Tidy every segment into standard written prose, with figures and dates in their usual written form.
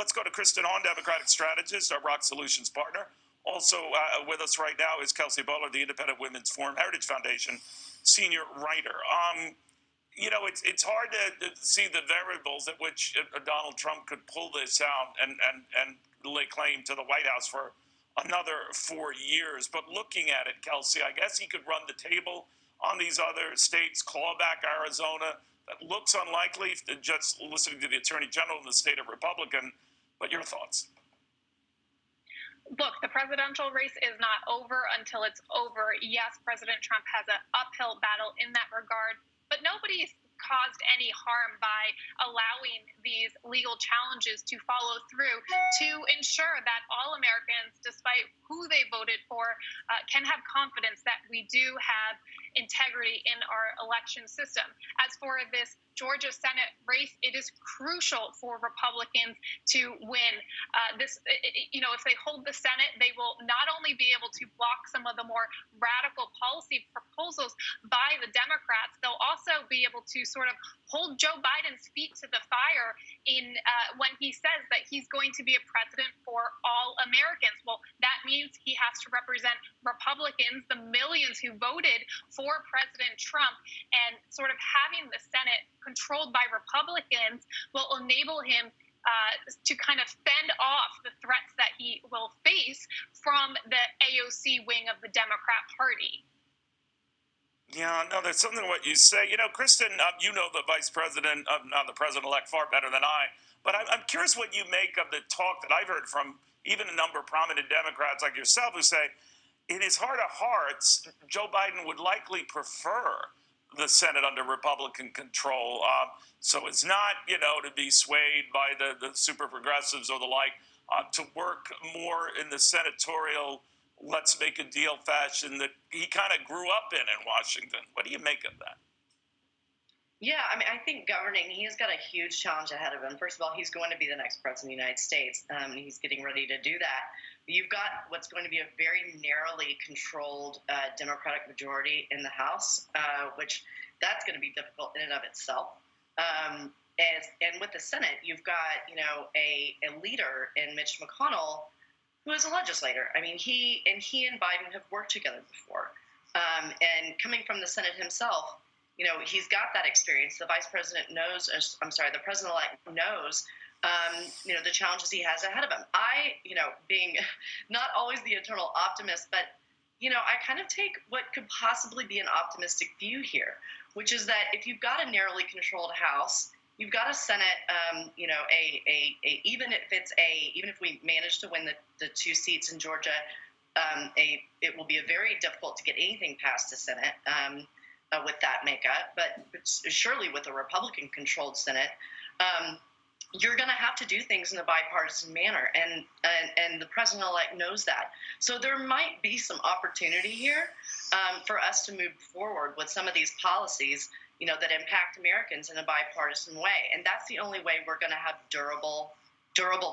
let's go to Kristen Hawn, Democratic strategist, our ROKK Solutions partner. Also with us right now is Kelsey Bowler, the Independent Women's Forum Heritage Foundation senior writer. It's hard to see the variables at which Donald Trump could pull this out and lay claim to the White House for another 4 years. But looking at it, Kelsey, I guess he could run the table on these other states, claw back Arizona. That looks unlikely, just listening to the Attorney General in the state of Republican. But your thoughts? Look, the presidential race is not over until it's over. Yes, President Trump has an uphill battle in that regard, but nobody's caused any harm by allowing these legal challenges to follow through to ensure that all Americans, despite who they voted for, can have confidence that we do have integrity in our election system. As for this Georgia Senate race, it is crucial for Republicans to win this. If they hold the Senate, they will not only be able to block some of the more radical policy proposals by the Democrats, they'll also be able to sort of hold Joe Biden's feet to the fire in when he says that he's going to be a president for all Americans. Well, that means he has to represent Republicans, the millions who voted for President Trump, and sort of having the Senate controlled by Republicans will enable him to kind of fend off the threats that he will face from the AOC wing of the Democrat Party. Yeah, no, there's something to what you say. Kristen, you know the vice president, not the president-elect, far better than I. But I'm curious what you make of the talk that I've heard from even a number of prominent Democrats like yourself who say, in his heart of hearts, Joe Biden would likely prefer the Senate under Republican control. So it's not, to be swayed by the super progressives or the like, to work more in the senatorial let's make a deal fashion that he kind of grew up in Washington. What do you make of that? Yeah, I think governing, he's got a huge challenge ahead of him. First of all, he's going to be the next president of the United States, and he's getting ready to do that. You've got what's going to be a very narrowly controlled Democratic majority in the House, which that's going to be difficult in and of itself. And with the Senate, you've got, a leader in Mitch McConnell who is a legislator. He and Biden have worked together before. And coming from the Senate himself, he's got that experience. The the president-elect knows, the challenges he has ahead of him. Being not always the eternal optimist, but, I kind of take what could possibly be an optimistic view here, which is that if you've got a narrowly controlled House, you've got a Senate, even if we manage to win the 2 seats in Georgia, it will be very difficult to get anything past the Senate with that makeup. But surely with a Republican-controlled Senate, you're going to have to do things in a bipartisan manner, and the president-elect knows that. So there might be some opportunity here for us to move forward with some of these policies, that impact Americans in a bipartisan way. And that's the only way we're going to have durable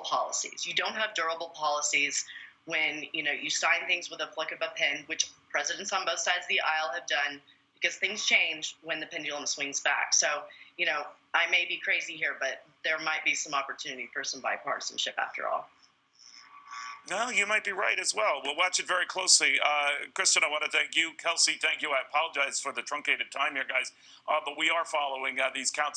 policies. You don't have durable policies when, you sign things with a flick of a pen, which presidents on both sides of the aisle have done, because things change when the pendulum swings back. So, I may be crazy here, but there might be some opportunity for some bipartisanship after all. No, you might be right as well. We'll watch it very closely. Kristen, I want to thank you. Kelsey, thank you. I apologize for the truncated time here, guys. But we are following these counts.